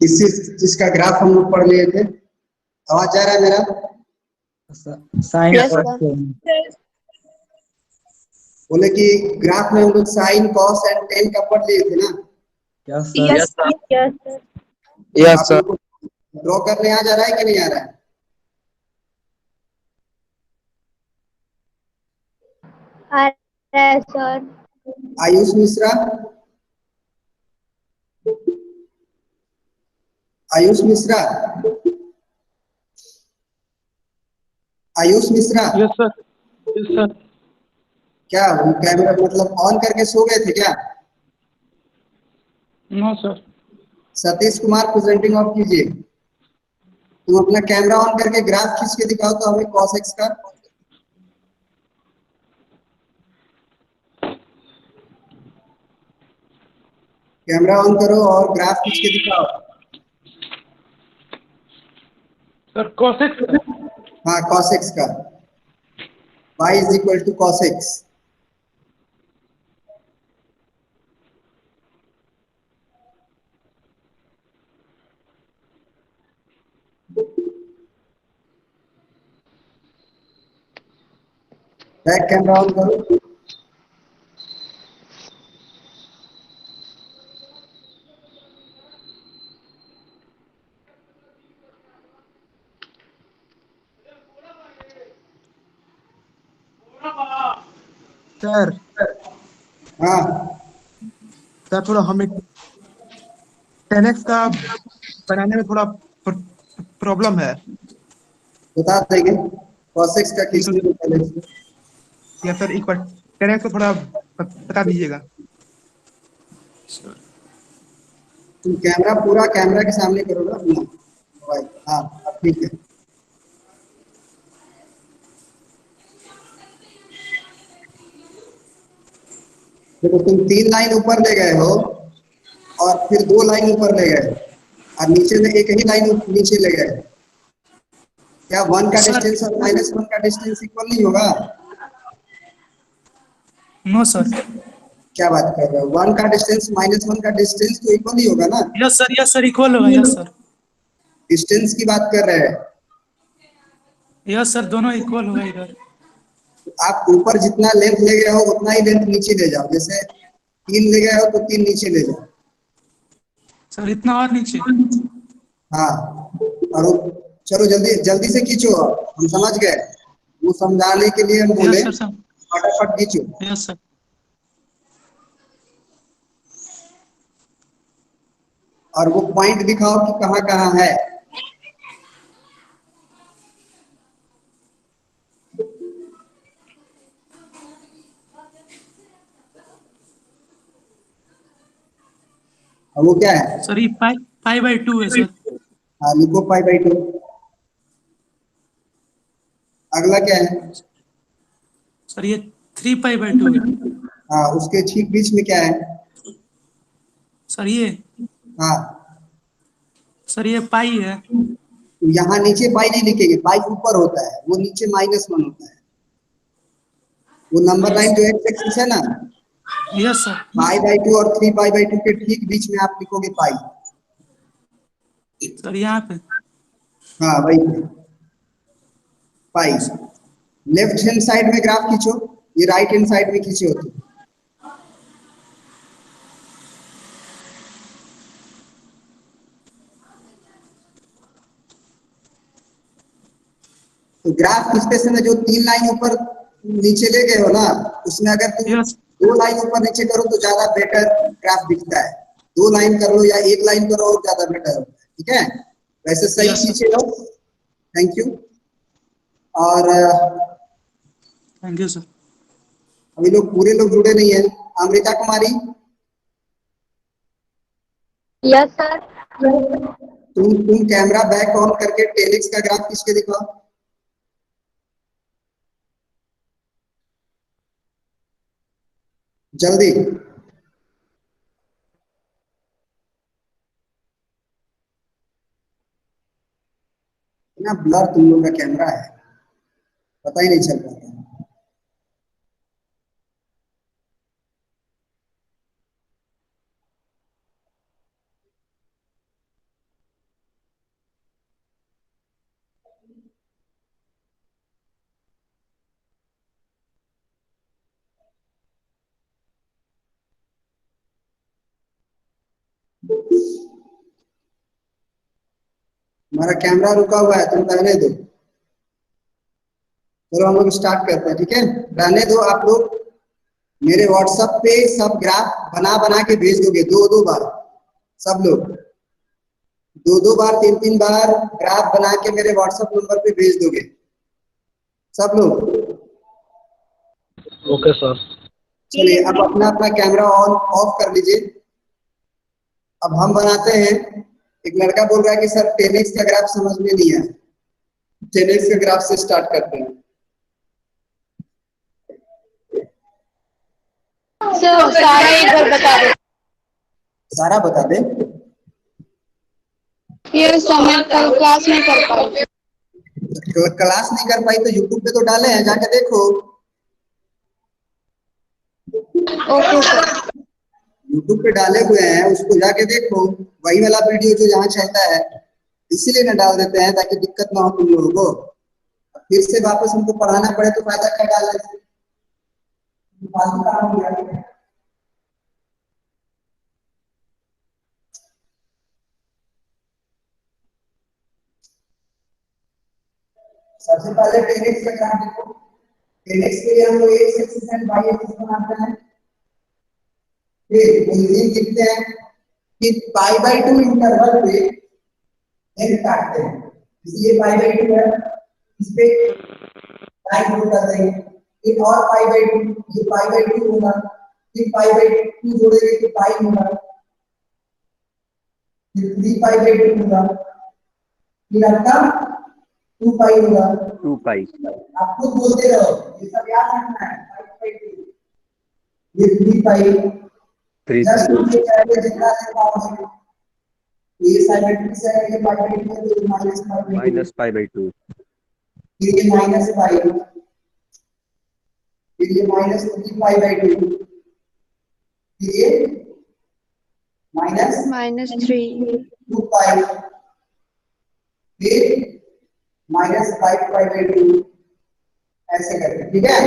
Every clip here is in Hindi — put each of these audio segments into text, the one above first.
किस चीज का ग्राफ हम लोग पढ़ लिए थे? आवाज जा रहा है मेरा? Sine Yes, cos sir. बोले कि ग्राफ में हम लोग साइन कॉस एंड टेन का पढ़ लिए थे ना? Yes sir Yes, sir. Yes, sir. Yes आप सर लोग को ड्रॉ करने आ जा रहा है कि नहीं आ रहा है? Yes, sir. Ayush Mishra, Ayush Mishra, Ayush Mishra, yes sir, yes sir. क्या वो कैमरा मतलब ऑन करके सो गए थे क्या? No sir. Satish Kumar presenting off कीजिए। तुम अपना कैमरा ऑन करके ग्राफ खींच के दिखाओ तो हमें cos x का। कैमरा ऑन करो और ग्राफ खींच के दिखाओ। सर cos x का। हाँ cos x का। y is equal to cos x। Back camera on करो। सर हाँ सर थोड़ा हमें 10x का बनाने में थोड़ा प्रॉब्लम है। बता देंगे। cos x का ये तो खींचने को पहले से। या सर एक बार 10x को थोड़ा बता दीजिएगा। तुम कैमरा पूरा कैमरा के सामने करो ना अपना मोबाइल। हाँ अब ठीक है। देखो तुम 3 लाइन ऊपर ले गए हो और फिर 2 लाइन ऊपर ले गए और नीचे में एक ही लाइन नीचे ले गए। क्या 1 का सर डिस्टेंस और -1 का डिस्टेंस इक्वल नहीं होगा? No sir. क्या बात कर रहे हो? 1 का डिस्टेंस -1 का डिस्टेंस तो इक्वल ही होगा ना? यस सर इक्वल होगा। यस सर, डिस्टेंस की बात कर रहे हैं। यस सर दोनों इक्वल होगा इधर। आप ऊपर जितना लेंथ ले गए हो उतना ही लेंथ नीचे ले जाओ। जैसे 3 ले गए हो तो 3 नीचे ले जाओ। सर इतना और नीचे। हाँ और चलो जल्दी जल्दी से खींचो। हम समझ गए, वो समझाने के लिए हम बोले यस सर सर। फटाफट खींचो। Yes sir. और वो पॉइंट दिखाओ कि कहाँ कहाँ है। और वो क्या है? सर ये पाई/2 है सर। हाँ लिखो π/2। अगला क्या है? सर ये 3π/2 है। हाँ उसके ठीक बीच में क्या है? सर ये हाँ पाई है। यहाँ नीचे पाई नहीं लिखेंगे, पाई ऊपर होता है, वो नीचे -1 होता है। वो नंबर लाइन जो एक्स एक्सिस है ना, यस सर। π/2 और 3π/2 के ठीक बीच में आप लिखोगे पाई। सर यहाँ पे हाँ वही पाई। लेफ्ट हैंड साइड में ग्राफ खींचो, ये राइट हैंड साइड में खींचे होते। तो ग्राफ खींचते समय जो 3 लाइन ऊपर नीचे ले गए हो ना, उसमें अगर तुम यस 2 लाइन ऊपर नीचे करो तो ज्यादा बेटर ग्राफ दिखता है। 2 लाइन कर लो या 1 लाइन करो और ज्यादा बेटर होता है। ठीक है, वैसे सही यस सर। खींचे हो। Thank you. और थैंक यू सर। अभी लोग पूरे लोग जुड़े नहीं है। अमृता कुमारी, Yes, sir. तुम कैमरा बैक ऑन करके टेलिक्स का ग्राफ खींच के दिखाओ जल्दी। इतना ब्लर तुम लोग का कैमरा है, पता ही नहीं चल पाता। हमारा कैमरा रुका हुआ है, तुम रहने दो। चलो हम लोग स्टार्ट करते हैं, ठीक है। रहने दो आप लोग। मेरे व्हाट्सएप पे सब ग्राफ बना बना के भेज दोगे, दो दो बार सब लोग, दो दो बार, तीन तीन बार ग्राफ बना के मेरे व्हाट्सएप नंबर पे भेज दोगे सब लोग। Okay sir. चलिए अब अपना अपना कैमरा ऑन ऑफ कर लीजिए। अब हम बनाते हैं। एक लड़का बोल रहा है कि सर 10x का ग्राफ समझ में नहीं आया। 10x के ग्राफ से स्टार्ट करते हैं। सर सारा एक बार बता दो। सारा बता दे। ये समय कल क्लास में कर पाए। तो क्लास नहीं कर पाई तो यूट्यूब पे तो डाले हैं, जाके देखो। Okay sir. यूट्यूब पे डाले हुए हैं, उसको जाके देखो। वही वाला वीडियो जो यहाँ चलता है, इसीलिए ना डाल देते हैं ताकि दिक्कत ना हो तुम लोगों को। फिर से वापस हमको पढ़ाना पड़े तो फायदा क्या डालने से, फालतू काम हो गया। सबसे पहले 10x का ग्राफ देखो। 10x के लिए हम लोग x axis and y axis बनाते हैं। फिर ओरिजिन लिखते हैं, फिर पाई बाय 2 इंटरवल पे n काटते हैं। इसलिए पाई बाय 2 है, इस पे लाइन ड्रॉ कर देंगे। फिर और पाई बाय 2, ये पाई बाय 2 होगा। फिर पाई बाय 2 जोड़ेंगे तो पाई होगा। फिर 3 पाई बाय 2 होगा। फिर आपका 2 पाई होगा। 2 पाई। आप खुद बोलते रहो, ये सब याद रखना है। 5 बाय 2, ये 3 पाई। 3 जस्ट ये चाहे जितना से पाओगे, ये साइमेट्रिक से है, ये पाई बाय 2 है, तो माइनस पाई बाय 2। फिर ये माइनस पाई, फिर ये माइनस 3 पाई बाय 2, फिर ये -3 2 पाई, फिर -5 पाई बाय 2, ऐसे करके, ठीक है।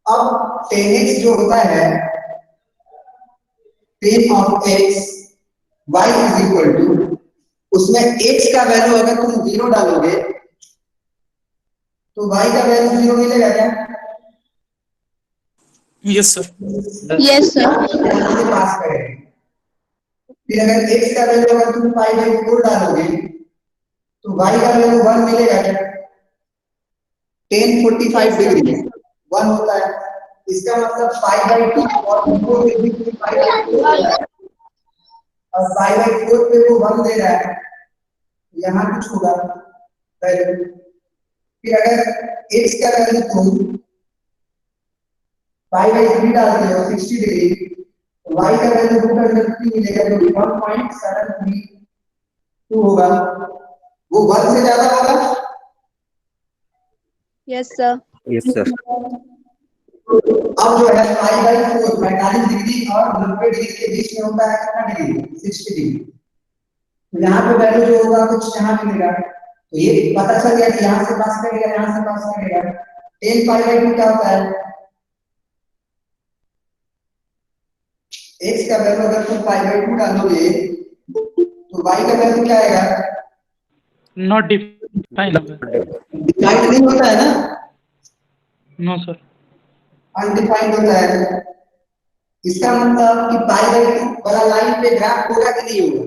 अब 10x जो होता है, 10 of x y is equal to, उसमें x का वैल्यू अगर तुम 0 डालोगे तो y का वैल्यू 0 मिलेगा क्या? Yes sir. Yes sir. Pass करेंगे। फिर अगर x का वैल्यू अगर तुम पाई बाय 4 डालोगे तो y का वैल्यू 1 मिलेगा क्या? 1045 डिग्री 1 होता है। इसका मतलब पाई बाय 2 और 4 के बीच में पाई बाय 4 होता है, और पाई बाय 4 पे वो 1 दे रहा है, यहाँ कुछ होगा वैल्यू। फिर अगर x का वैल्यू तुम पाई बाय 3 डालते हो 60 डिग्री, तो y का वैल्यू √3 मिलेगा, जो 1.732 होगा। वो 1 से ज्यादा होगा। Yes sir. Yes sir. अब जो है पाई बाय 4 45 डिग्री और 90 डिग्री के बीच में होता है कितना डिग्री? 60 डिग्री। तो यहाँ पे वैल्यू जो होगा कुछ यहाँ मिलेगा, तो ये पता चल गया कि यहाँ से पास करेगा, यहाँ से पास करेगा। 10 पाई बाय 2 क्या होता है? x का वैल्यू अगर तुम पाई बाय 2 डालोगे तो y का वैल्यू क्या आएगा? नॉट डिफाइन होगा। डिफाइंड नहीं होता है ना, नो सर। अनडिफाइंड होता है। इसका मतलब कि पाई बाय 2 वाला लाइन पे ग्राफ होगा कि नहीं होगा?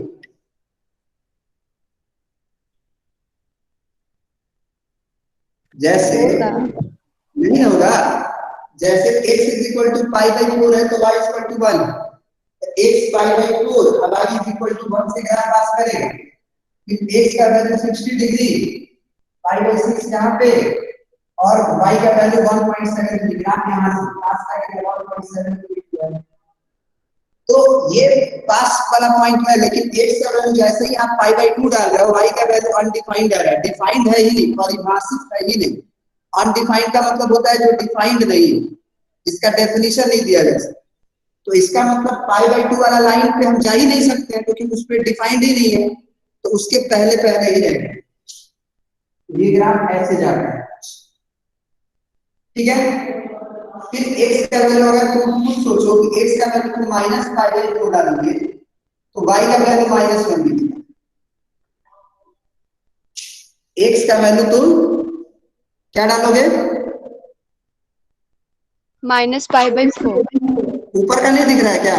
जैसे नहीं होगा। जैसे x is equal to pi by 4 है तो y is equal to 1, x pi by 4 अब y इज इक्वल टू 1 से ग्राफ पास करेगा। फिर x का वैल्यू 60 डिग्री, पाई बाय 6 यहाँ पे, और y का वैल्यू 1.7 ग्राफ यहाँ से पास करेगा 1.7। तो ये पास वाला पॉइंट है, लेकिन x का वैल्यू जैसे ही आप पाई बाई 2 डाल रहे हो, y का वैल्यू अनडिफाइंड आ रहा है। डिफाइंड है ही नहीं, परिभाषित है ही नहीं। अनडिफाइंड का मतलब होता है जो डिफाइंड नहीं है, इसका डेफिनेशन नहीं दिया जा सकता। तो इसका मतलब पाई बाई 2 वाला लाइन पे हम जा ही नहीं सकते हैं, क्योंकि उस पर डिफाइंड ही नहीं है, तो उसके पहले पहले ही रहेगा। ये ग्राफ ऐसे जाता है, ठीक है। फिर x का वैल्यू अगर तुम खुद सोचो कि x का वैल्यू तुम माइनस पाई बाई 2 डालोगे तो y का वैल्यू माइनस 1 मिलेगा। x का वैल्यू तुम क्या डालोगे? -π/4। ऊपर का नहीं दिख रहा है क्या?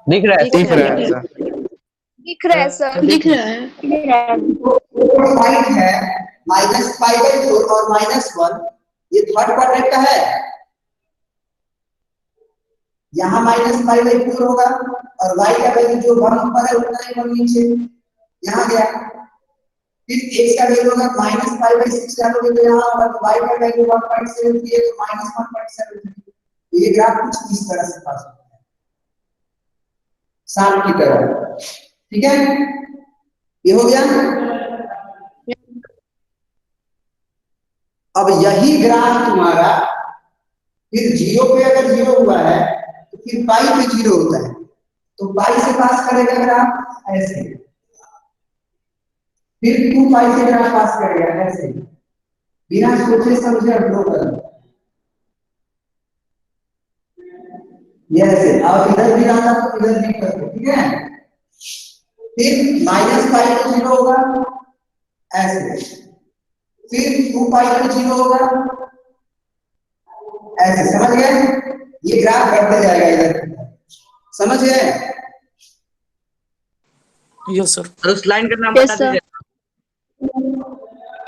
दिख रहा है दिख रहा है सर। दिख रहा है सर, दिख रहा है। पॉइंट है -π/4 और -1, ये थर्ड क्वाड्रेंट का है। यहाँ -π/4 होगा और y का वैल्यू जो 1 ऊपर है उतना ही 1 नीचे, यहाँ गया। फिर x का वैल्यू होगा -π/6 डालोगे तो यहाँ होगा, तो y का वैल्यू 1.73 है तो -1.73। ये ग्राफ कुछ इस तरह से पास होता है, सांप की तरह, ठीक है। ये हो गया। अब यही ग्राफ तुम्हारा फिर 0 पे अगर 0 हुआ है तो फिर पाई पे 0 होता है, तो पाई से पास करेगा ग्राफ ऐसे, फिर 2 पाई से ग्राफ पास करेगा ऐसे, बिना सोचे समझे ड्रॉ कर। ये ऐसे, और इधर भी आता तो इधर भी कर दो, ठीक है। फिर -π पे 0 होगा ऐसे, फिर 2 पाई पे 0 होगा ऐसे, समझ गए? ये ग्राफ बढ़ते जाएगा इधर, समझ गए? Yes sir. और उस लाइन का नाम Yes, बता sir. दीजिए,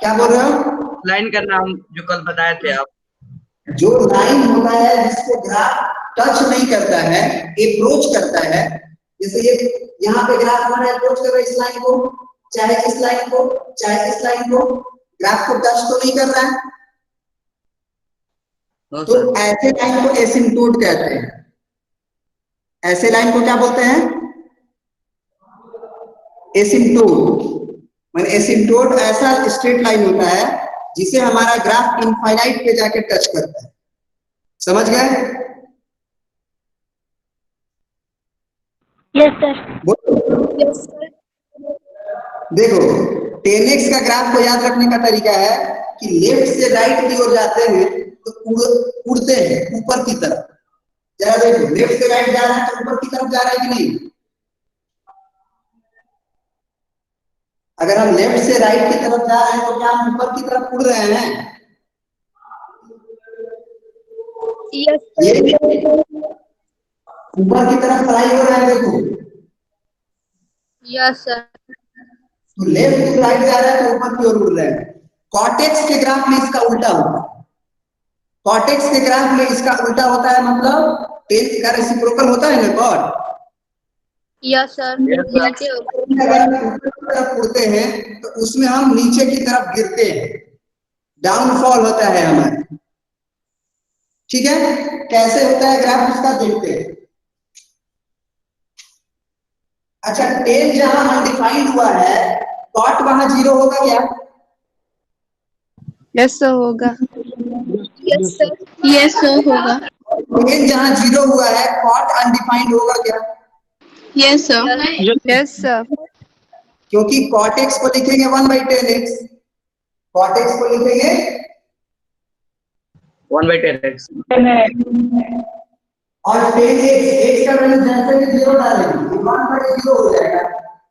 क्या बोल रहे हो? लाइन का नाम जो कल बताए थे आप। जो लाइन होता है जिसको ग्राफ टच नहीं करता है, अप्रोच करता है, जैसे ये यहाँ पे ग्राफ हमारा अप्रोच कर रहा है इस लाइन को, चाहे इस लाइन को, चाहे इस लाइन को, ग्राफ को टच तो नहीं कर रहा है, तो ऐसे लाइन को एसिम्प्टोट कहते हैं। ऐसे लाइन को क्या बोलते हैं? एसिम्प्टोट। माने एसिम्प्टोट ऐसा स्ट्रेट लाइन होता है जिसे हमारा ग्राफ इनफाइनाइट पे जाके टच करता है, समझ गए? Yes, sir. Yes, sir. देखो 10x का ग्राफ को याद रखने का तरीका है कि लेफ्ट से राइट की ओर जाते हैं तो उड़ते हैं ऊपर की तरफ। जरा देखो, लेफ्ट से राइट जा रहा है तो ऊपर की तरफ जा रहा है कि नहीं? अगर हम लेफ्ट से राइट की तरफ जा रहे हैं तो क्या हम ऊपर की तरफ उड़ रहे हैं? Yes, ये sir. ऊपर की तरफ फ्लाई हो रहा है, देखो Yes, sir. तो लेफ्ट टू राइट जा रहा है तो ऊपर की ओर उड़ रहा है। कॉर्टेक्स के ग्राफ में इसका उल्टा होता है। कॉर्टेक्स के ग्राफ में इसका उल्टा होता है, मतलब टेन का रेसिप्रोकल होता है ना कॉट। Yes, sir. नीचे अगर ऊपर की तरफ उड़ते हैं तो उसमें हम नीचे की तरफ गिरते हैं, डाउनफॉल होता है हमारा, ठीक है। कैसे होता है ग्राफ उसका देखते हैं। अच्छा, टेन जहां अनडिफाइंड हुआ है, कॉट वहां 0 होगा क्या? Yes, sir. होगा. Yes, sir. Yes, sir. होगा. टेन जहां 0 हुआ है, कॉट अनडिफाइंड होगा क्या? Yes, sir. Yes, sir. क्योंकि कॉट एक्स को लिखेंगे 1/10x, कॉट एक्स को लिखेंगे 1/10x। और 10x का वैल्यू जैसे ही 0 डालेंगे 1/0 हो जाएगा।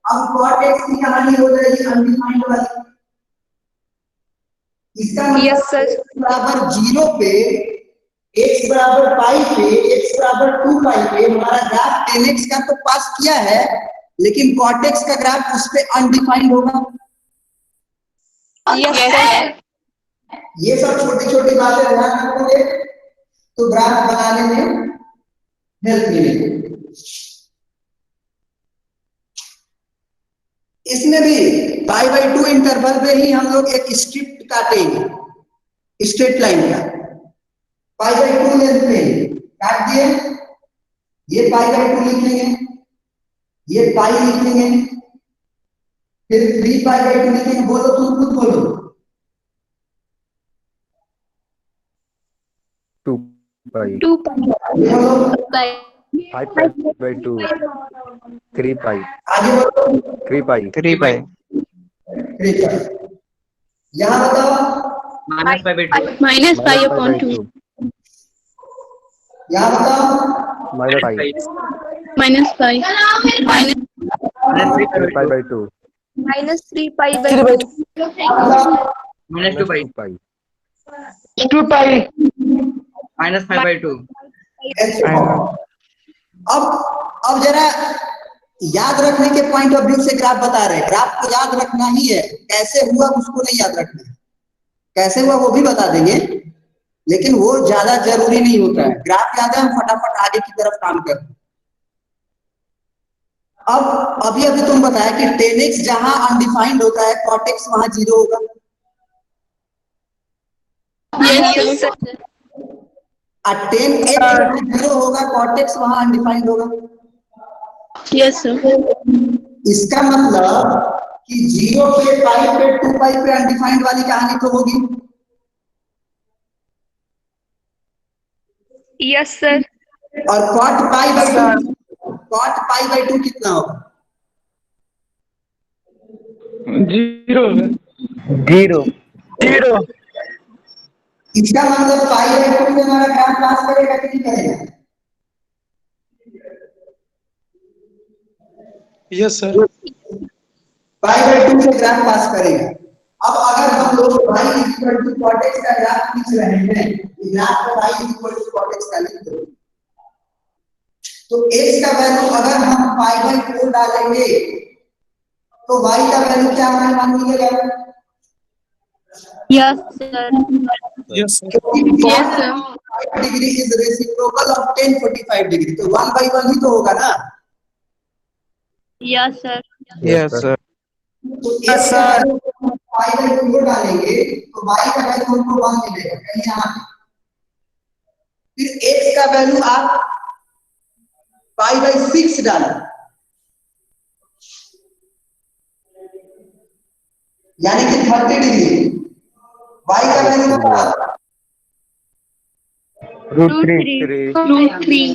अब cot x की कहानी हो जाएगी अनडिफाइंड वाली। इसका Yes, sir. बराबर 0 पे x बराबर पाई पे, x बराबर 2 पाई पे हमारा ग्राफ 10x का तो पास किया है, लेकिन cot x का ग्राफ उस पे अनडिफाइंड होगा। Yes, sir. ये सब छोटी छोटी बातें ध्यान रखोगे तो ग्राफ बनाने में हेल्प मिलेगी। इसमें भी π/2 इंटरवल पे ही हम लोग एक स्ट्रिप काटेंगे, स्ट्रेट लाइन का π/2 लेंथ पे काट दिए। ये पाई बाई 2 लिख लेंगे, ये पाई लिख लेंगे, फिर 3 पाई बाई 2 लिखेंगे। बोलो, तुम खुद बोलो। 2 pi. 2 बोलो, pi. 5 pi by 2. 3 pi. आगे बोलो। 3 pi. 3 pi. ठीक है, यहाँ बताओ। Minus pi by 2। Minus pi Minus pi upon by 2. 2. यहाँ बताओ। Minus pi. Minus pi. Minus minus 3 3 pi pi by 2. minus 3 pi by 2. Minus 2 pi. 2 pi. 2 pi. Minus 5 by 2। अब जरा याद रखने के पॉइंट ऑफ व्यू से ग्राफ बता रहे हैं। ग्राफ को याद रखना ही है, कैसे हुआ उसको नहीं याद रखना है। कैसे हुआ वो भी बता देंगे, लेकिन वो ज्यादा जरूरी नहीं होता है। ग्राफ याद है, हम फटाफट आगे की तरफ काम करते हैं। अब अभी तुम बताया कि 10x जहां अनडिफाइंड होता है, cot x वहां 0 होगा। Yes, sir. 10x 0 होगा, cot x वहां अनडिफाइंड होगा। Yes, sir. इसका मतलब कि 0 पे, पाई पे, 2 पाई पे अनडिफाइंड वाली कहानी तो होगी। Yes, sir. और cot पाई बाई 2 कितना होगा? 0. 0. इसका मतलब पाई बाई 2 से हमारा ग्राफ पास करेगा कि नहीं करेगा? Yes sir. पाई बाई 2 से ग्राफ पास करेगा। अब अगर हम लोग y equal to cot x का ग्राफ खींच रहे हैं, ग्राफ को y equal to cot x का लिख दो, तो x का वैल्यू अगर हम पाई बाई 4 डालेंगे तो y का वैल्यू क्या हमें मान मिलेगा? Yes, sir. Yes sir. Yes, sir. Degree is reciprocal of tan 45 degree, तो 1/1 ही तो होगा ना। Yes, sir. Yes, sir. तो x का वैल्यू पाई बाई 4 डालेंगे तो y का वैल्यू हमको 1 मिलेगा कहीं यहाँ। फिर x का वैल्यू आप पाई बाई 6 डालें, यानी कि 30 डिग्री। y का वैल्यू क्या? Root 3. Root 3.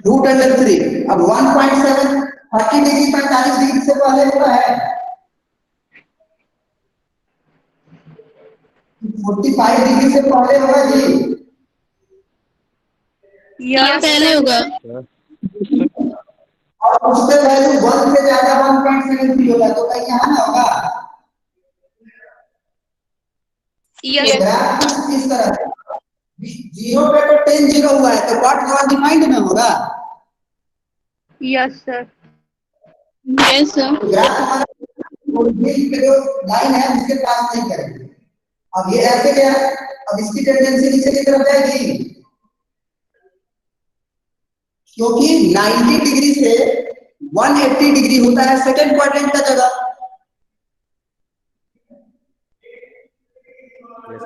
Root under 3। अब 1.7 30 डिग्री 45 डिग्री से पहले होता है, 45 डिग्री से पहले होगा जी। Yes, पहले होगा। और उससे वैल्यू 1 से ज्यादा 1.73 होगा, तो कहीं यहाँ ना होगा। Yes. ग्राफ इस तरह है, 0 पे तो tan 0 हुआ है, तो cot वहां डिफाइंड ना होगा। Yes, sir. Yes, sir. Graph हमारा जो लाइन है उसके पास नहीं करेंगे। अब ये ऐसे क्या है, अब इसकी टेंडेंसी नीचे की तरफ जाएगी, क्योंकि 90 डिग्री से 180 डिग्री होता है सेकंड क्वाड्रेंट का जगह,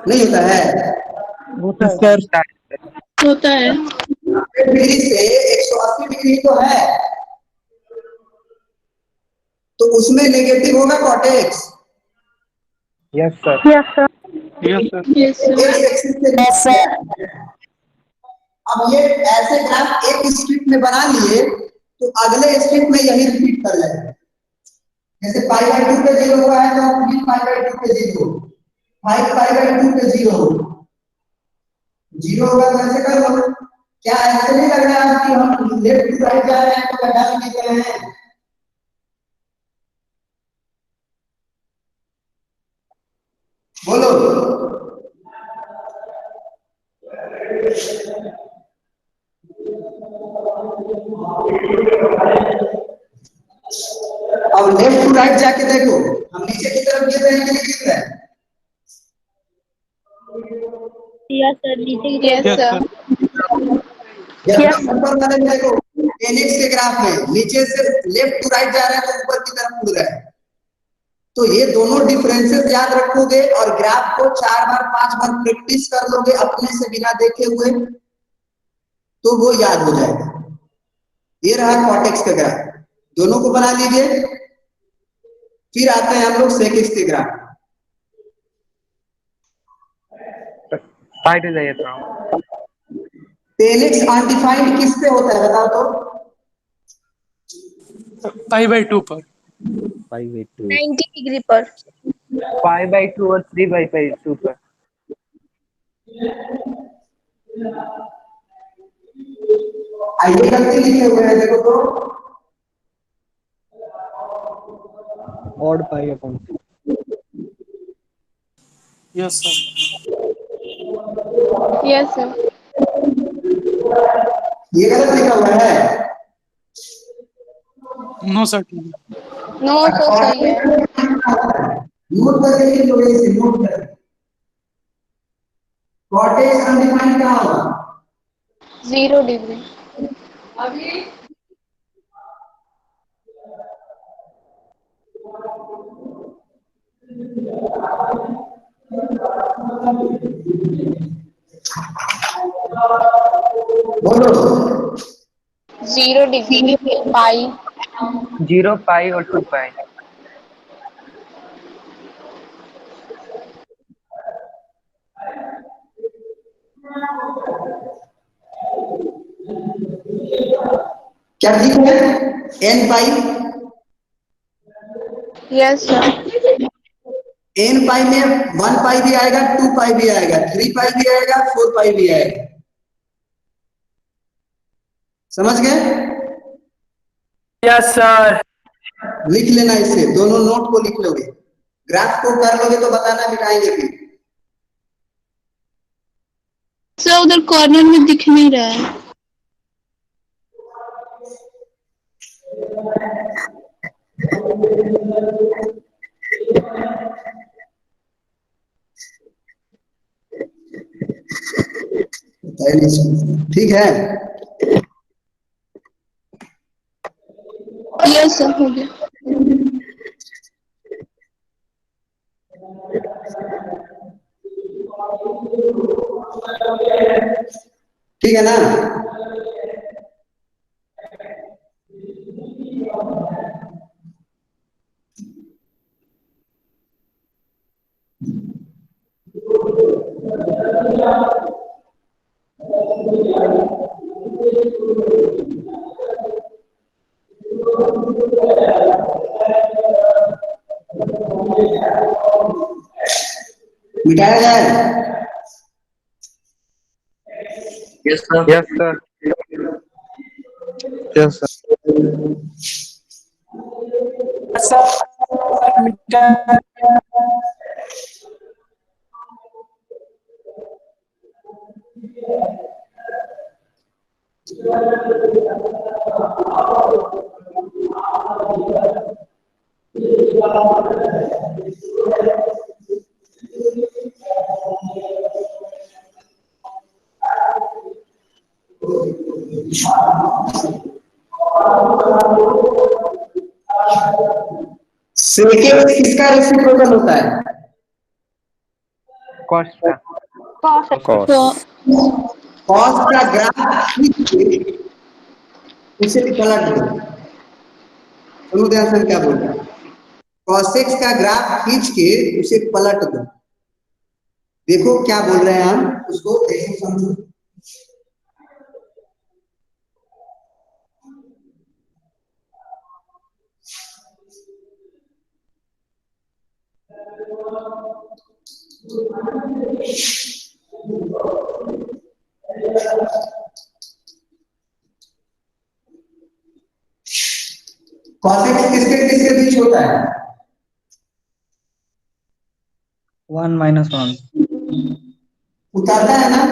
नहीं होता है? होता है। डिग्री से 180 डिग्री तो है, तो उसमें नेगेटिव होगा cot x। Yes, sir. Yes, sir. Yes, sir. x axis से अब ये ऐसे ग्राफ एक स्ट्रिप में बना लिए तो अगले स्ट्रिप में यही रिपीट कर लेंगे। जैसे पाई बाई 2 पे 0 हुआ है तो 3 पाई बाई 2 पे 0, 5 पाई बाई 2 पे 0 होगा, तो ऐसे कर लो। क्या ऐसे नहीं लग रहा है कि हम लेफ्ट टू राइट जा रहे हैं तो गड्ढा में गिर रहे हैं? बोलो। अब लेफ्ट टू राइट जाके देखो, हम नीचे की तरफ गिर रहे हैं कि नहीं गिर रहे हैं? Yes, sir. Yes, sir. ऊपर वाले में देखो, nx के ग्राफ में नीचे से लेफ्ट टू राइट जा रहा है तो ऊपर की तरफ मुड़ रहा है। तो ये दोनों डिफरेंसेस याद रखोगे और ग्राफ को 4 बार 5 बार प्रैक्टिस कर लोगे अपने से बिना देखे हुए, तो वो याद हो जाएगा। ये रहा कॉर्टेक्स का ग्राफ, दोनों को बना लीजिए। फिर आते हैं हम लोग सेकेक्स के ग्राफ। साइड हो जाइए थोड़ा। 10x अनडिफाइंड किस पे होता है बताओ तो? π/2 पर। 5/2 90 डिग्री पर। 5/2 और 3/2 पर। आइए गलती लिखे हुए हैं देखो तो। odd pi upon 6। Yes sir. Yes sir. ये गलत लिखा हुआ है। नो सर ठीक है। नो सर सही है। नोट करके लिख लो, इसे नोट कर। कॉर्टेक्स अनडिफाइंड क्या होगा? 0 डिग्री। बोलो। 0 डिग्री पाई। 0 पाई और 2 पाई। क्या ठीक है? N pi. Yes sir. N pi में 1 पाई भी आएगा, 2 पाई भी आएगा, 3 पाई भी आएगा, 4 पाई भी आएगा। समझ गए? Yes sir. लिख लेना, इससे दोनों नोट को लिख लोगे। ग्राफ को कर लोगे तो बताना, मिटाएंगे फिर। सर उधर कॉर्नर में दिख नहीं रहा है। ठीक है। यस सर हो गया। ठीक है ना? मिटाया जाए? Yes sir. Yes sir. Yes second किसका रेसिप्रोकल होता है? कॉस्ट का। कॉस। कॉस का ग्राफ खींच के उसे पलट दो। सुनो ध्यान से क्या बोल रहा है। कॉसेक्स का ग्राफ खींच के उसे पलट दो। देखो क्या बोल रहे हैं हम, उसको ऐसे समझो। कॉसेक्स किसके किसके बीच होता है? 1 - 1। उतारता है ना?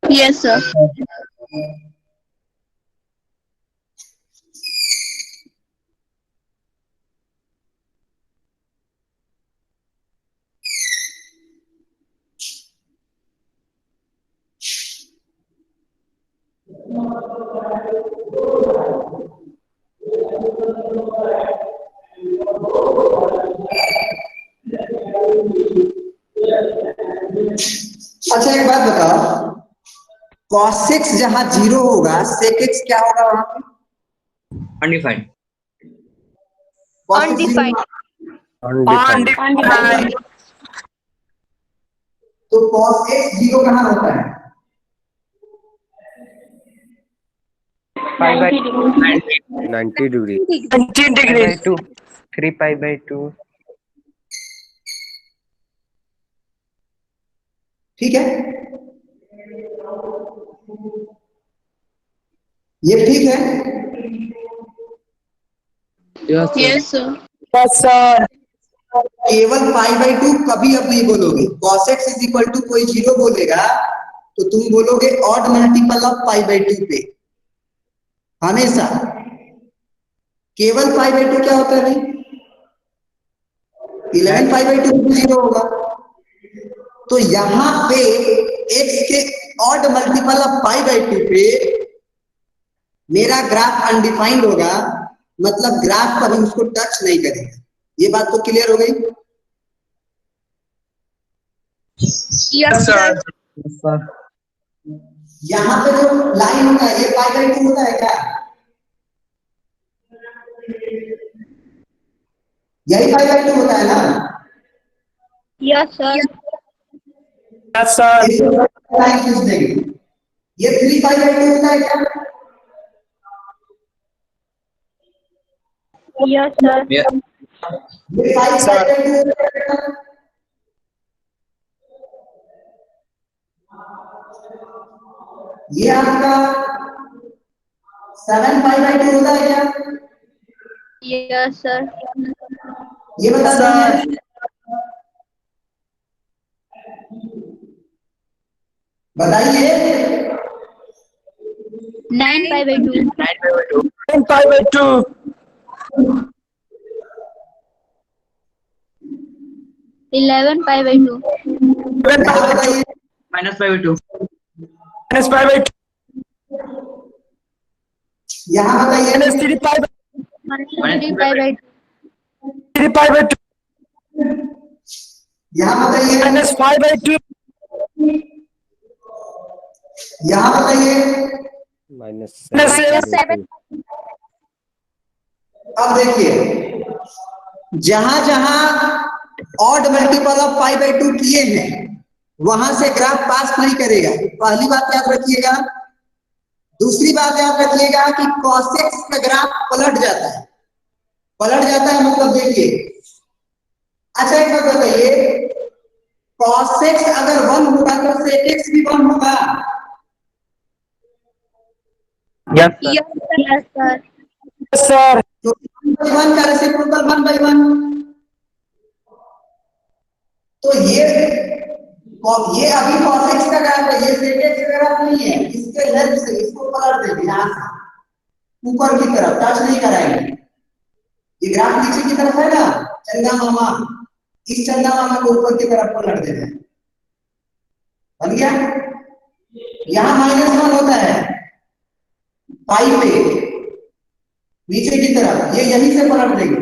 Yes sir. अच्छा एक बात बताओ, cos x जहां 0 होगा sec x क्या होगा वहां पे? Undefined. cos x Undefined. 0 undefined, तो cos x 0 कहां होता है? 90 degree, 90 3 pi by 2, ठीक है, ये ठीक है। Yes, sir. केवल पाई बाई 2 कभी अब नहीं बोलोगे। cos x is equal to कोई 0 बोलेगा तो तुम बोलोगे odd multiple of pi by 2 पे, हमेशा। केवल पाई बाई 2 क्या होता है भाई? 11 पाई बाई 2 0 होगा। तो यहां पे x के odd multiple of pi by 2 पे मेरा ग्राफ अनडिफाइंड होगा, मतलब ग्राफ पर उसको टच नहीं करेगा। ये बात तो क्लियर हो गई? Yes, sir. यहां पे जो लाइन होता है ये पाई बाई 2 होता है क्या? यही पाई बाई 2 होता है ना? Yes, sir. लाइन खींच देंगे। ये 3 पाई बाई 2 होता है क्या? Yes, sir. ये 5 पाई बाई 2 होता है क्या? ये आपका 7 पाई बाई 2 होता है क्या? Yes, sir. ये बता दीजिए। बताइए। 9 pi by 2. 10 pi by 2, 11 pi by 2. यहाँ बताइए। माइनस 5 by 2, minus 5 by 2, यहाँ बताइए। minus 3 pi by Minus 3 pi by 2. 3 pi by 2, यहाँ बताइए। minus 5 by 2, यहाँ बताइए। minus Minus 7 by 7. 2, अब देखिए, जहां जहां odd multiple of pi by 2 किए हैं वहां से ग्राफ पास नहीं करेगा। पहली बात याद रखिएगा। दूसरी बात याद रखिएगा कि cos x का ग्राफ पलट जाता है। पलट जाता है मतलब देखिए, अच्छा एक बात बताइए, cos x अगर 1 होगा तो sec x भी 1 होगा? yes sir, Yes, sir. yes sir, तो 1 का रेसिप्रोकल 1 बाई 1। तो ये अभी cos x का ग्राफ है, ये sec x का ग्राफ नहीं है। इसके हेल्प से इसको पलट देंगे यहां से ऊपर की तरफ, टच नहीं कराएंगे। ये ग्राफ नीचे की तरफ है ना, चंदा मामा, इस चंदा मामा को ऊपर की तरफ पलट देना है। बन गया? यहां -1 होता है पाई पे नीचे की तरफ, ये यहीं से पलट देंगे।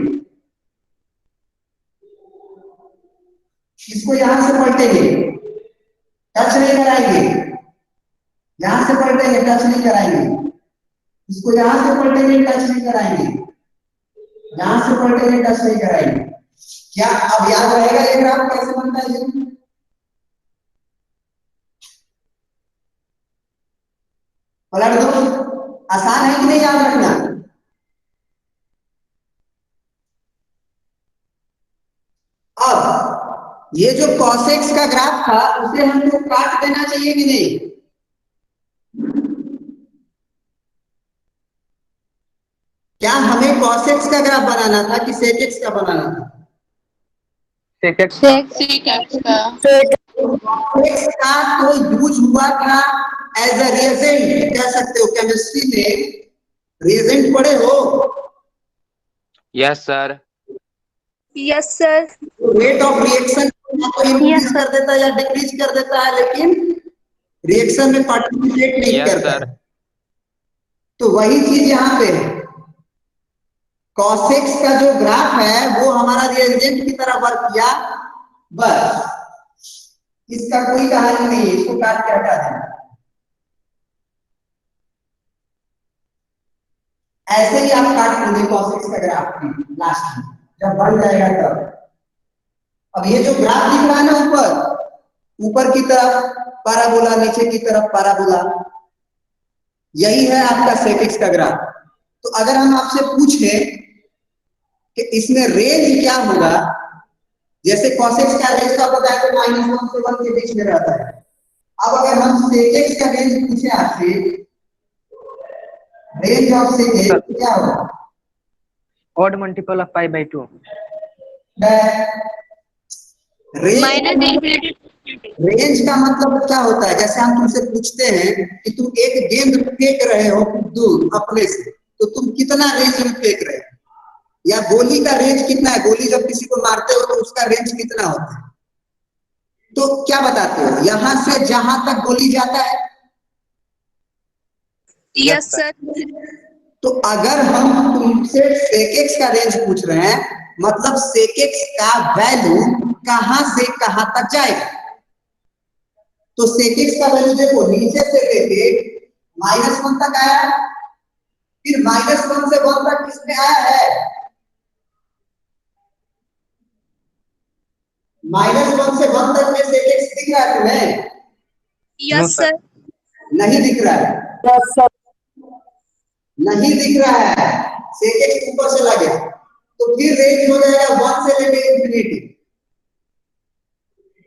इसको यहां से पलटेंगे, टच नहीं कराएंगे। यहां से पलटेंगे, टच नहीं कराएंगे। इसको यहां से पलटेंगे, टच नहीं कराएंगे। यहां से पलटेंगे, टच नहीं कराएंगे। क्या अब याद रहेगा ये ग्राफ कैसे बनता है? पलट दो। आसान है कि नहीं याद रखना? अब ये जो cos x का ग्राफ था उसे हमको काट देना चाहिए कि नहीं? क्या हमें cos x का ग्राफ बनाना था कि sec x का बनाना था? sec x, Sec x का. x का तो यूज हुआ था एज अ रिएजेंट, कह सकते हो केमिस्ट्री में रिएजेंट पढ़े हो? yes sir, Yes, sir. Rate of reaction तो इंक्रीज कर देता है या डिक्रीज कर देता है, लेकिन रिएक्शन में पार्टिसिपेट नहीं Yes, करता sir. है। तो वही चीज यहाँ पे है। cos x का जो ग्राफ है वो हमारा रिएजेंट की तरह वर्क किया, बस। इसका कोई कहानी नहीं है, इसको काट के हटा देना। ऐसे ही आप काट लोगे cos x का ग्राफ भी लास्ट में जब बन जाएगा तब। अब ये जो ग्राफ दिख रहा है ना ऊपर ऊपर की तरफ पैराबोला, नीचे की तरफ पैराबोला, यही है आपका sec x का ग्राफ। तो अगर हम आपसे पूछें कि इसमें रेंज क्या होगा, जैसे cos x का रेंज का पता है तो -1 से 1 के बीच में रहता है। अब अगर हम sec x का रेंज पूछे आपसे, रेंज ऑफ sec x क्या होगा? odd multiple of pi by 2. Range range का मतलब क्या होता है? जैसे हम तुमसे पूछते हैं कि तुम एक गेंद फेंक रहे हो दूर अपने से, तो तुम कितना रेंज में फेंक रहे हो, या गोली का रेंज कितना है, गोली जब किसी को मारते हो तो उसका रेंज कितना होता है, तो क्या बताते हो? यहां से जहां तक गोली जाता है। Yes sir. तो अगर हम तुमसे sec x का रेंज पूछ रहे हैं, मतलब sec x का वैल्यू कहां से कहां तक जाएगा। तो sec x का वैल्यू देखो नीचे से लेके -1 तक आया, फिर -1 से 1 तक किसमें आया है? -1 से 1 तक में sec x दिख रहा है तुम्हें? Yes sir. नहीं दिख रहा है, Yes, sir. नहीं दिख रहा है, sec x ऊपर चला गया। तो फिर रेंज हो जाएगा 1 से लेके इंफिनिटी।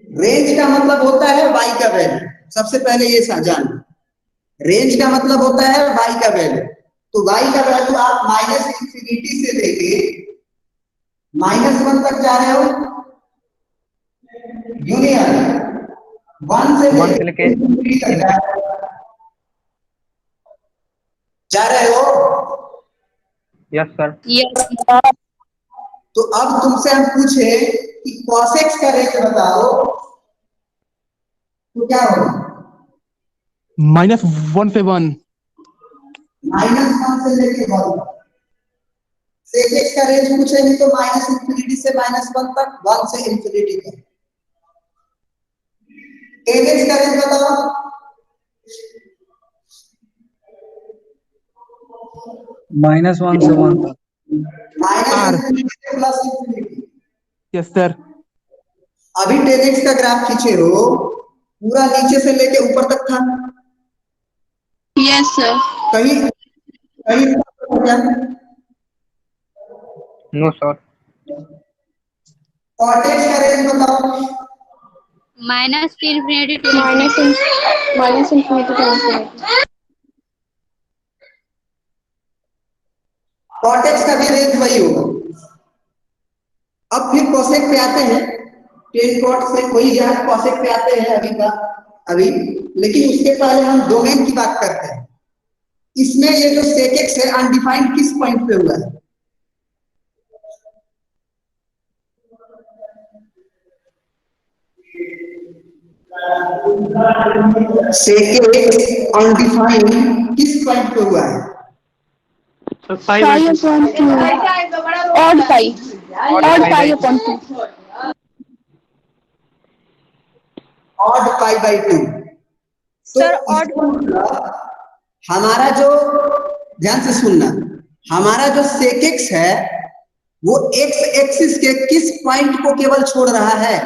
रेंज का मतलब होता है y का वैल्यू, सबसे पहले ये जान, रेंज का मतलब होता है y का वैल्यू। तो y का वैल्यू आप -इंफिनिटी से लेके -1 तक जा रहे हो, यूनियन 1 से लेके इंफिनिटी तक जा रहे हो। Yes, sir. यस। तो अब तुमसे हम पूछे कि cos x का रेंज बताओ, तो क्या होगा? -1 से 1। -1 से लेके 1। sec x का रेंज पूछेंगे तो -इंफिनिटी से -1 तक, 1 से इंफिनिटी तक। tan x का रेंज बताओ। -1 से 1 तक. -इंफिनिटी से +इंफिनिटी। Yes sir. अभी tan x का ग्राफ खींचे हो, पूरा नीचे से लेके ऊपर तक था। Yes sir. कहीं कहीं No, sir. cot x का रेंज बताओ। -Infinity to -infinity to infinity. cot x का भी रेंज वही होगा। अब फिर cosec पे आते हैं, tan cot से वही यहाँ cosec पे आते हैं अभी, लेकिन उसके पहले हम डोमेन की बात करते हैं। इसमें ये जो sec x है अनडिफाइंड किस पॉइंट पे हुआ है? sec x अनडिफाइंड किस पॉइंट पे हुआ है? Pi upon 2 odd pi upon 2। Odd pi by 2। Sir odd हमारा जो, ध्यान से सुनना, हमारा जो sec x है वो x एक्सिस के किस पॉइंट को केवल छोड़ रहा है?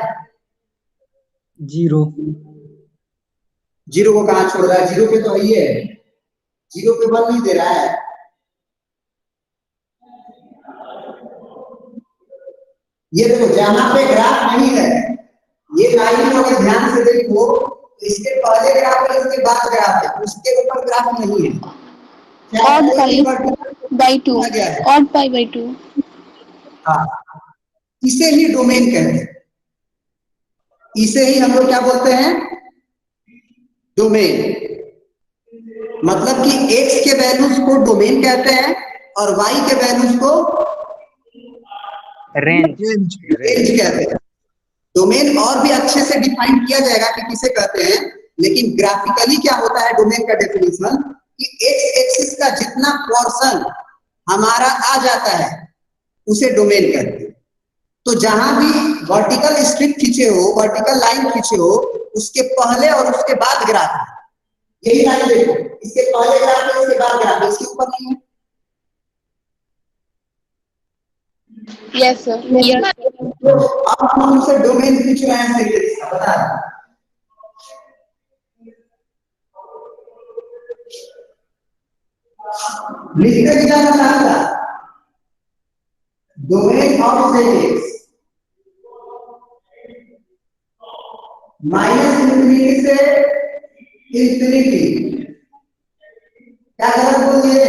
0. जीरो को कहां छोड़ रहा है? जीरो पे तो वही है, जीरो पे बल नहीं दे रहा है। ये देखो जहां पे ग्राफ नहीं है, ये लाइन को अगर ध्यान से देखो, इसके पहले ग्राफ है, इसके बाद ग्राफ है, उसके ऊपर ग्राफ नहीं है। Odd pi by 2 odd pi by 2। हाँ, इसे ही डोमेन कहते हैं, इसे ही हम लोग क्या बोलते हैं? डोमेन। मतलब कि x के वैल्यूज को डोमेन कहते हैं और y के वैल्यूज को Range. रेंज कहते हैं। डोमेन और भी अच्छे से डिफाइन किया जाएगा कि किसे कहते हैं, लेकिन ग्राफिकली क्या होता है डोमेन का डेफिनेशन कि x एक्सिस का जितना पोर्शन हमारा आ जाता है उसे डोमेन कहते हैं। तो जहां भी वर्टिकल स्ट्रिप खींचे हो, वर्टिकल लाइन खींचे हो, उसके पहले और उसके बाद ग्राफ है। यही लाइन देखो, इसके पहले ग्राफ है, इसके बाद ग्राफ है, इसके ऊपर नहीं है। Yes, sir. Yes. अब हम उनसे डोमेन पूछ रहे हैं सेकेंड्स का, बता रहे हैं। लिखते भी जाना चाहता domain of seconds minus infinity से इंफिनिटी, क्या गलत बोल दिए?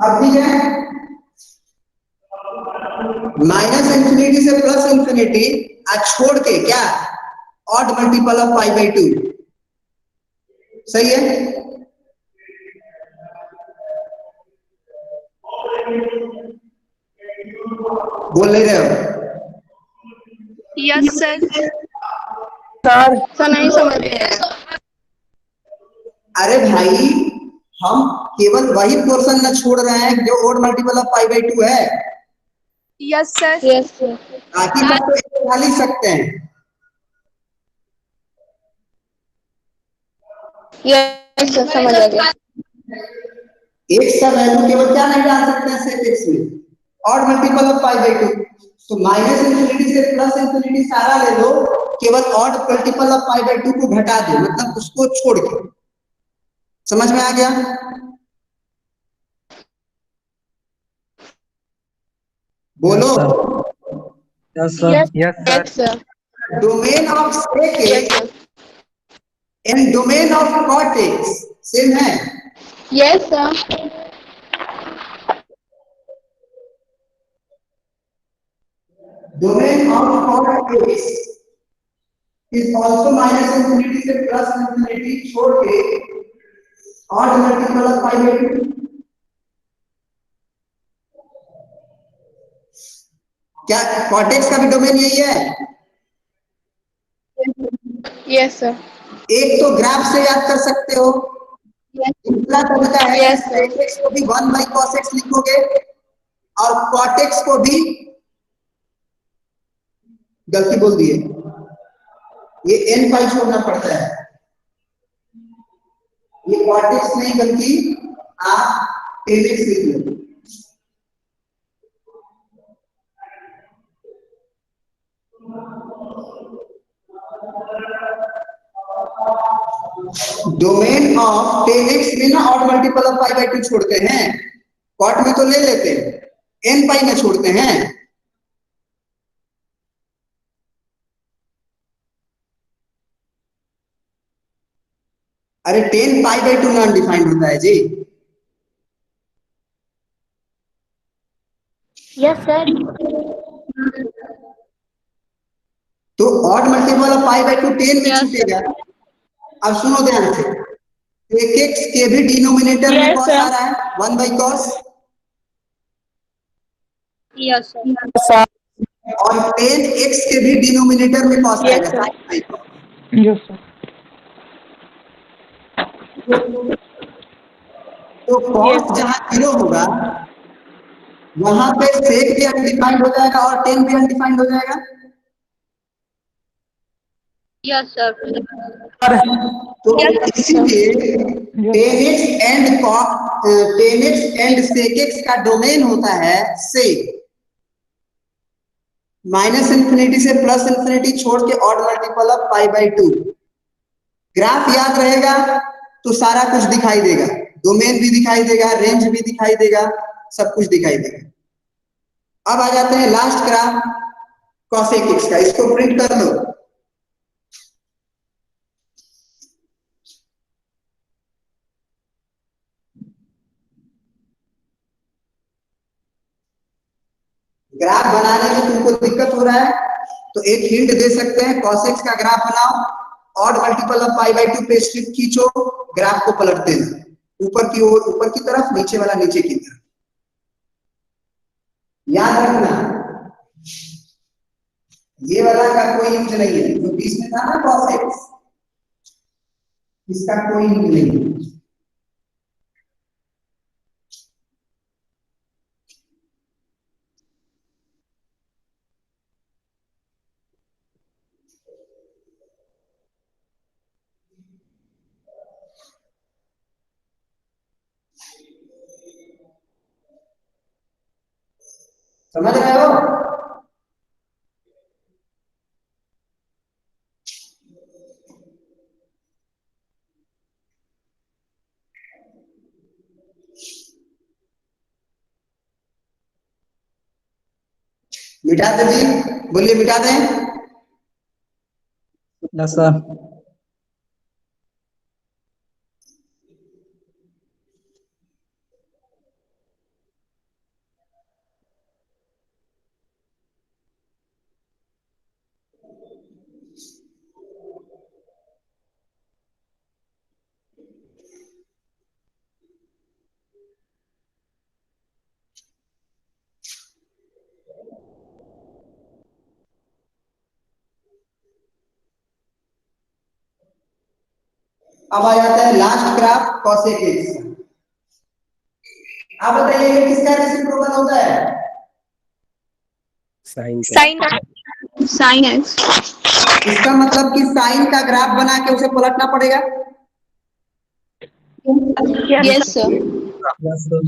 अब ठीक है, माइनस इंफिनिटी से प्लस इंफिनिटी आज छोड़ के क्या odd multiple of pi by to, सही है? बोल नहीं रहे हो? Yes, sir. सर नहीं समझ रहे हैं। अरे भाई, हम केवल वही पोर्शन न छोड़ रहे हैं जो odd multiple of pi by to है, Yes, sir. Yes, sir. बाकी सब तो एक खा ही सकते हैं। Yes, sir. समझ आ गया। एक्स का वैल्यू केवल क्या नहीं डाल सकते हैं सेक एक्स में, odd multiple of pi by to. तो माइनस इंफिनिटी से प्लस इंफिनिटी सारा ले लो, केवल odd multiple of pi by to को घटा दो, मतलब उसको छोड़ के। समझ में आ गया? बोलो। Yes, sir. Yes, sir. Yes, sir. Domain of sec Yes, x sir. And domain of cot x same है। Yes, sir. Domain of cot x is also minus infinity से प्लस इंफिनिटी छोड़ के odd multiple of pi by two. क्या कॉट एक्स का भी डोमेन यही है? Yes, sir. एक तो ग्राफ से याद कर सकते हो, दूसरा तरीका है Yes, sir. sec x को भी 1 बाई cos x लिखोगे और cot x को भी, गलती बोल दिए, ये n पाई छोड़ना पड़ता है, ये cot x नहीं बल्कि आप tan x लिख लो। डोमेन ऑफ tan x में ना odd multiple of pi by to छोड़ते हैं, कॉट में तो ले लेते हैं, n पाई में छोड़ते हैं। अरे tan pi by to non defined होता है जी। Yes, sir. तो odd multiple of pi by to 10 में Yes, छूटेगा। अब सुनो ध्यान से, sec x के भी डिनोमिनेटर में Yes, कॉस sir. आ रहा है 1 बाई कॉस, Yes, sir. और tan x के भी डिनोमिनेटर में कॉस Yes, आएगा sir. sin by cos. Yes, sir. तो कॉस जहां 0 होगा वहां पे sec भी अनडिफाइंड हो जाएगा और tan भी अनडिफाइंड हो जाएगा। Yes, sir. तो इसीलिए tan x and sec x का डोमेन होता है sec, माइनस इंफिनिटी से प्लस इंफिनिटी छोड़ के odd multiple of pi by to. Graph याद रहेगा तो सारा कुछ दिखाई देगा, डोमेन भी दिखाई देगा, रेंज भी दिखाई देगा, सब कुछ दिखाई देगा। अब आ जाते हैं लास्ट ग्राफ cosec x का, इसको प्रिंट कर लो। ग्राफ बनाने में तुमको दिक्कत हो रहा है तो एक हिंट दे सकते हैं, cos x का ग्राफ बनाओ, odd multiple of pi by to पे स्ट्रिप खींचो, ग्राफ को पलट देना ऊपर की ओर, ऊपर की तरफ, नीचे वाला नीचे की तरफ। याद रखना ये वाला का कोई यूज नहीं है, जो बीच में था ना cos x, इसका कोई यूज नहीं है। समझ रहे हो? मिटा दे जी, बोलिए मिटा दें। Yes, sir. अब आ जाता है लास्ट ग्राफ cosec x। आप बताइए ये किसका रेसिप्रोकल होता है? साइन का। Sine x. इसका मतलब कि साइन का ग्राफ बना के उसे पलटना पड़ेगा। Yes sir. Yes, sir.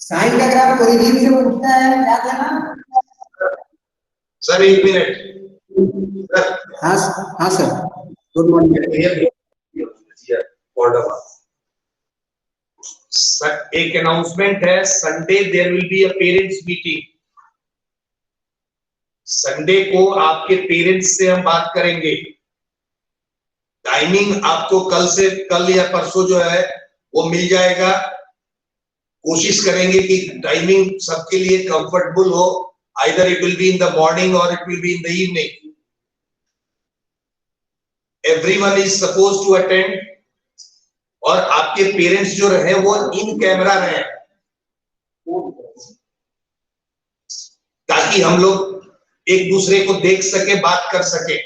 Sine का ग्राफ ओरिजिन से उठता है, याद है ना? सर एक मिनट। हाँ हाँ सर, गुड मॉर्निंग। एक अनाउंसमेंट है, Sunday there will be a parents meeting. Sunday को आपके पेरेंट्स से हम बात करेंगे। टाइमिंग आपको कल या परसों जो है वो मिल जाएगा। कोशिश करेंगे कि टाइमिंग सबके लिए कंफर्टेबल हो। Either it will be in the morning और it will be in the evening. Everyone is suppose to attend. और आपके पेरेंट्स जो रहे वो इन कैमरा रहे, ताकि हम लोग एक दूसरे को देख सके, बात कर सके।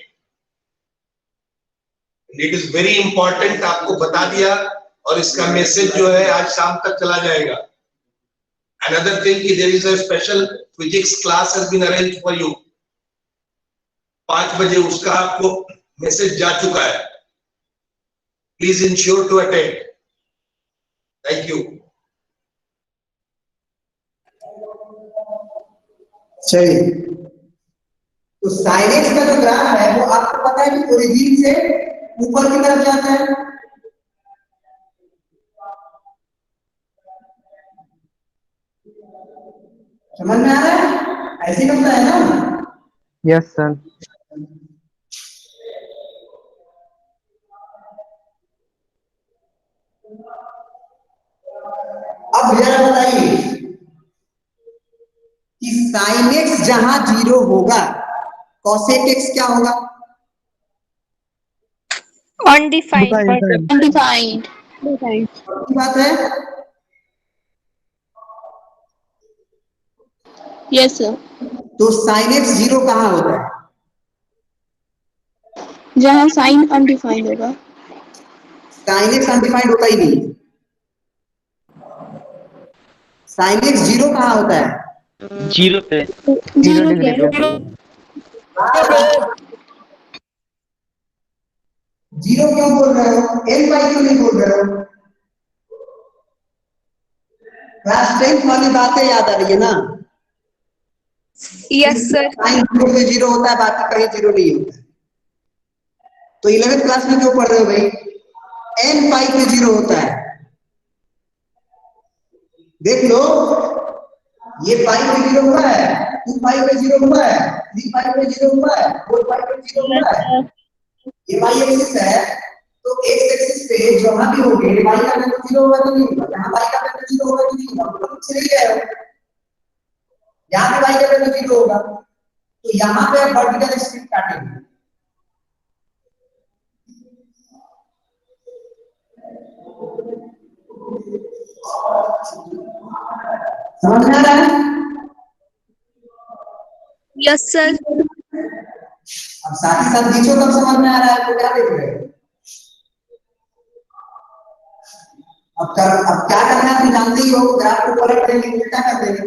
इट इज वेरी इंपॉर्टेंट, आपको बता दिया और इसका मैसेज जो है आज शाम तक चला जाएगा। अनदर थिंग कि there is a special physics class has been arranged for you 5 बजे, उसका आपको मैसेज जा चुका है। Please ensure to attend. Thank you. चलिए, तो साइन एक्स का जो ग्राफ है वो आपको पता है कि ओरिजिन से ऊपर की तरफ जाता है। समझ में आ रहा है? ऐसे ही होता है ना? Yes, sir. अब जरा बताइए कि साइन एक्स जहां 0 होगा, cosec x क्या होगा? अनडिफाइंड। अनडिफाइंड। की बात है। Yes sir. तो साइन एक्स 0 कहाँ होता है? जहाँ साइन अनडिफाइंड होगा। साइन एक्स अनडिफाइंड होता ही नहीं। साइन एक्स 0 कहाँ होता है? जीरो पे। जीरो पे। जीरो क्यों बोल रहे हो? एन पाई क्यों नहीं बोल रहे हो? क्लास 10 वाली बातें याद आ रही है ना? Yes sir. साइन 0 पे 0 होता है, बाकी कहीं 0 नहीं होता है। तो 11th क्लास में क्यों पढ़ रहे हो भाई? एन पाई पे 0 होता है। देख लो, ये पाई पे 0 हुआ है, 2 पाई पे 0 हुआ है, 3 पाई पे 0 हुआ है, 4 पाई पे 0 हुआ है। ये वाई एक्सिस है, तो एक्स एक्सिस पे जहां भी होगे वाई का वैल्यू 0 होगा तो नहीं होगा, यहां वाई का वैल्यू 0 होगा तो नहीं होगा, मतलब कुछ नहीं है। यहां पे वाई का वैल्यू 0 होगा, तो यहां पे आप वर्टिकल स्ट्रिप काटेंगे। समझ में आ रहा है? Yes sir. अब साथ ही साथ बीचों कब समझ में आ रहा है तो क्या देख रहे हो? अब क्या करना है, तुम जानते ही हो, ग्राफ को पलट देंगे, उल्टा कर देंगे।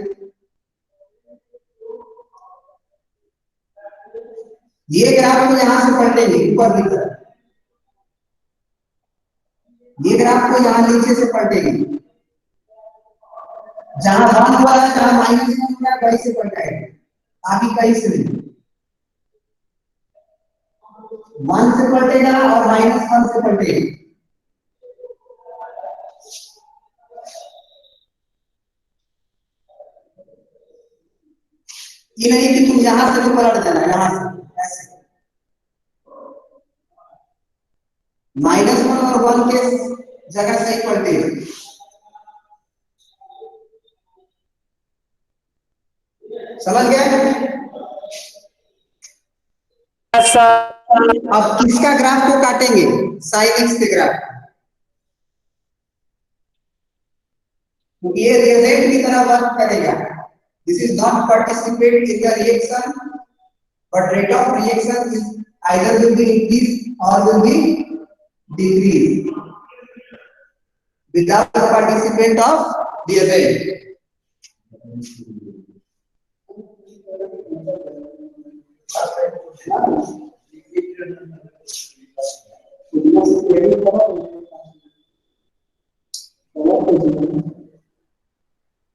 ये ग्राफ को यहां से पलटेंगे ऊपर की तरफ, ये ग्राफ को यहां नीचे से पलटेंगे, जहां 1 हुआ है, जहां -1 हुआ है, वहीं से पलटाएंगे, आगे कहीं से नहीं। 1 से पलटेगा और -1 से पलटेगा। ये नहीं कि तुम यहां से भी पलट देना, यहां से ऐसे -1 और 1 के जगह से ही पलटेगा। समझ गए? अब किसका ग्राफ को काटेंगे? sin x के ग्राफ, ये रिजल्ट की तरह वर्क करेगा। This is not participate in the reaction, but rate of reaction is either will be increase or will be decrease without the participant of the event.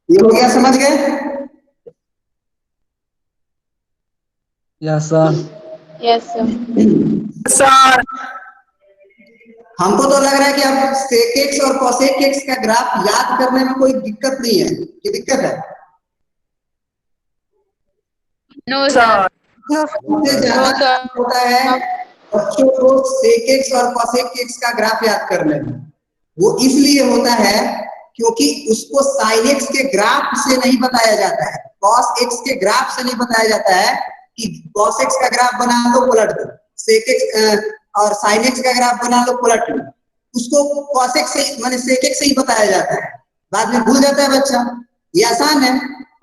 ये हो गया, समझ गए? Yes sir. Yes, sir. हमको तो लग रहा है कि अब sec x और cosec x का ग्राफ याद करने में कोई दिक्कत नहीं है, कि दिक्कत है? No, sir. सबसे ज्यादा होता है बच्चों को sec x और cosec x का ग्राफ याद करने में। वो इसलिए होता है क्योंकि उसको sin x के ग्राफ से नहीं बताया जाता है, cos x के ग्राफ से नहीं बताया जाता है कि cos x का ग्राफ बना लो पलट दो, sec x और sin x का ग्राफ बना लो पलट लो। उसको cos x से माने sec x से ही बताया जाता है, बाद में भूल जाता है बच्चा। ये आसान है,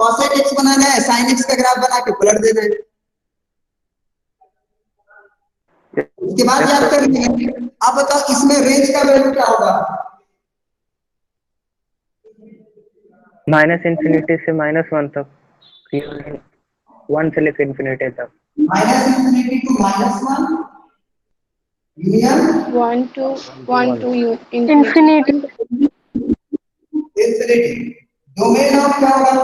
cosec x बनाना है, sin x का ग्राफ बना के पलट देना है, उसके बाद याद कर लेंगे। अब बताओ इसमें रेंज का वैल्यू क्या होगा? -∞ से -1 तक, 1 से लेकर इंफिनिटी तक। -∞ to -1 union 1 to infinity. Infinity. Domain of क्या होगा?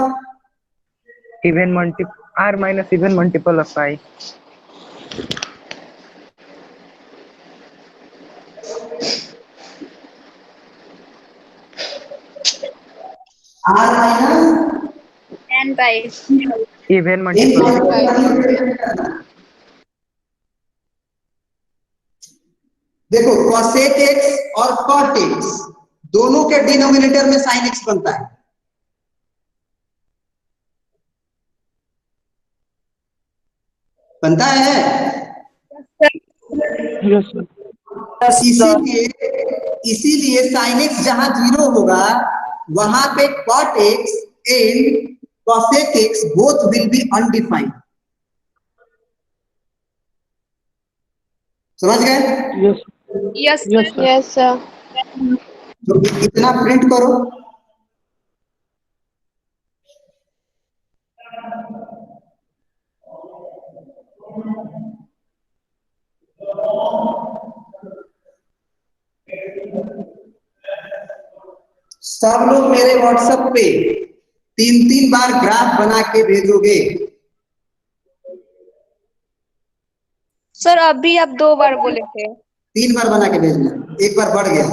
Even multiple r minus even multiple of pi. r minus N by even multiple. देखो cosec x और cot x दोनों के डिनोमिनेटर में sin x बनता है, बनता है। इसीलिए sin x जहां 0 होगा वहां पे cot x and cosec x both will be undefined. समझ गए? yes, sir. तो इतना प्रिंट करो। सब लोग मेरे व्हाट्सएप पे 3-3 बार ग्राफ बना के भेजोगे। सर अभी आप 2 बार बोले थे। 3 बार बना के भेजना, एक बार बढ़ गया।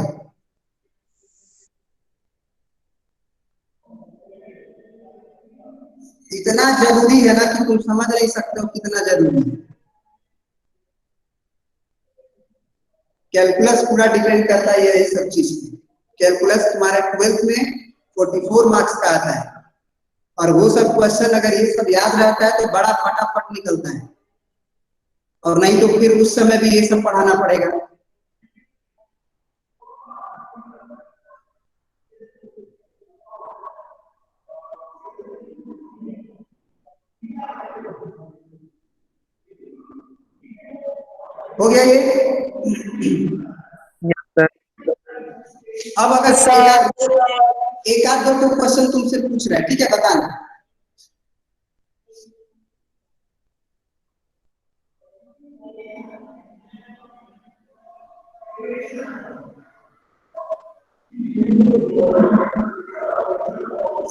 इतना जरूरी है ना कि तुम समझ नहीं सकते हो कितना जरूरी है। कैलकुलस पूरा डिपेंड करता है ये सब चीज पे। कैलकुलस तुम्हारे 12th में 44 मार्क्स का आता है, और वो सब क्वेश्चन अगर ये सब याद रहता है तो बड़ा फटाफट निकलता है, और नहीं तो फिर उस समय भी ये सब पढ़ाना पड़ेगा। हो गया ये? Yes, sir. अब अगर एक आध दो क्वेश्चन तुमसे पूछ रहे हैं, ठीक है, बताना।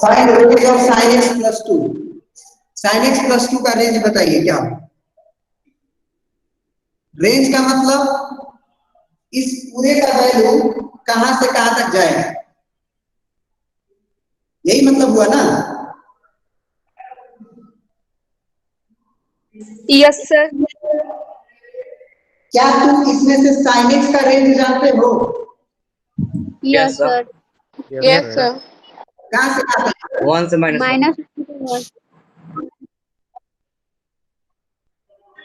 Find range of sin x plus 2। sin x plus 2 का रेंज बताइए क्या? रेंज का मतलब इस पूरे का वैल्यू कहां से कहां तक जाएगा, यही मतलब हुआ ना? Yes sir. क्या तुम इसमें से sin x का रेंज जानते हो? Yes sir. Sir. Yes, yes sir. Sir. कहां से कहां तक? 1 से -1.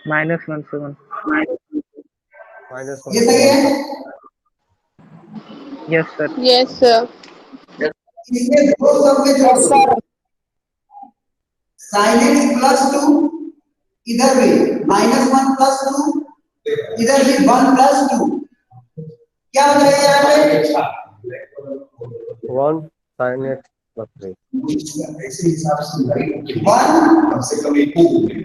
माइनस -1 से 1. ये सही है? Yes, sir. Yes sir. इसमें दो सब के जोड़ दो। sin x प्लस 2 इधर भी -1 प्लस 2 इधर भी 1 प्लस 2, क्या हो जाएगा यहाँ पे? 1 sin x plus 3. ऐसे हिसाब से 1 कम से कम एक हो गया,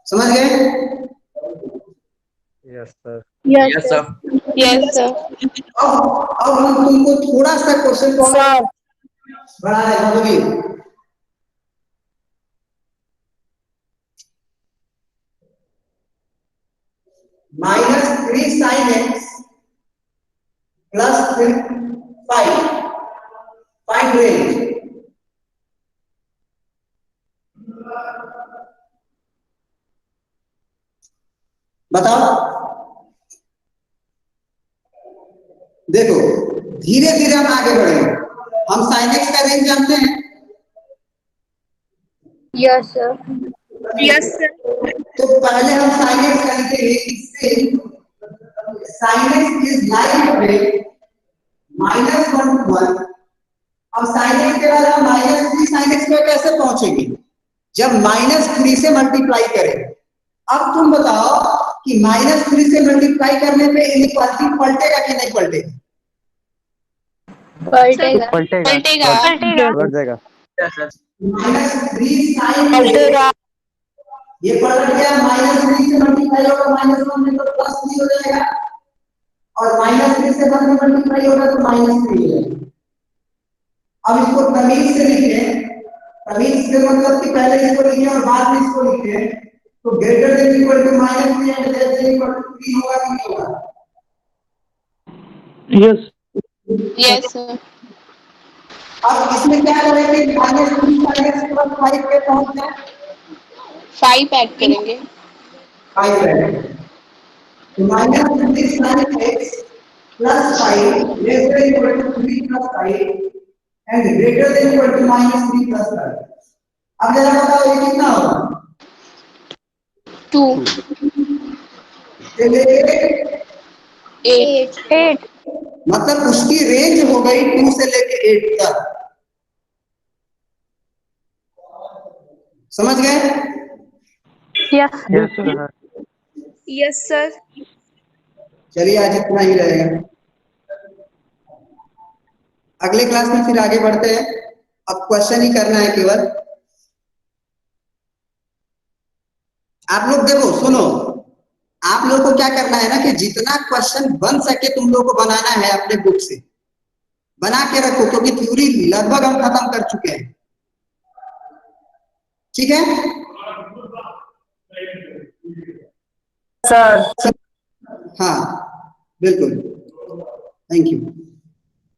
समझ गए? Yes, sir. Yes Yes, sir. sir. Yes sir. अब हम तुमको थोड़ा सा क्वेश्चन को बढ़ा रहे हैं, बोलिए। -3 sin x plus 5 find range. बताओ। देखो धीरे धीरे हम आगे बढ़ेंगे। हम sin x का रेंज जानते हैं? Yes sir. Yes sir. तो पहले हम sin x का लिखेंगे, इससे sin x इज लाइक में -1 to 1। अब sin x के बाद हम -3 sin x पे कैसे पहुंचेंगे? जब -3 से मल्टीप्लाई करें। अब तुम बताओ कि -3 से मल्टीप्लाई करने पे इनइक्वालिटी पलटेगा कि नहीं पलटेगा? पलटेगा। पलटेगा। बढ़ जाएगा. Yes, sir. -3 sin पलटेगा, ये पलट गया। -3 से मल्टीप्लाई होगा -1 में तो +3 हो जाएगा, और -3 से 1 में मल्टीप्लाई होगा तो -3 हो जाएगा। अब इसको तमीज से लिखें। तमीज से मतलब कि पहले इसको लिखें और बाद में इसको लिखें, तो greater than equal to -3 and less than equal to 3 होगा कि नहीं होगा? Yes. Yes sir. अब इसमें क्या करेंगे? -3 sin x प्लस 5 पे पहुंच जाए, 5 ऐड करेंगे। 5 रहेगा। तो -3 sin x plus 5 less than equal to 3 plus 5 and greater than equal to -3 plus 5। अब जरा बताओ ये कितना होगा? 2 ये लेके 8 मतलब उसकी रेंज हो गई 2 से लेके 8 तक। समझ गए? Yes, sir. Yes sir. चलिए आज इतना ही रहेगा, अगले क्लास में फिर आगे बढ़ते हैं। अब क्वेश्चन ही करना है केवल। आप लोग देखो सुनो, आप लोग को क्या करना है ना कि जितना क्वेश्चन बन सके तुम लोग को बनाना है, अपने बुक से बना के रखो, क्योंकि थ्योरी लगभग हम खत्म कर चुके हैं। ठीक है सर। हाँ बिल्कुल, थैंक यू।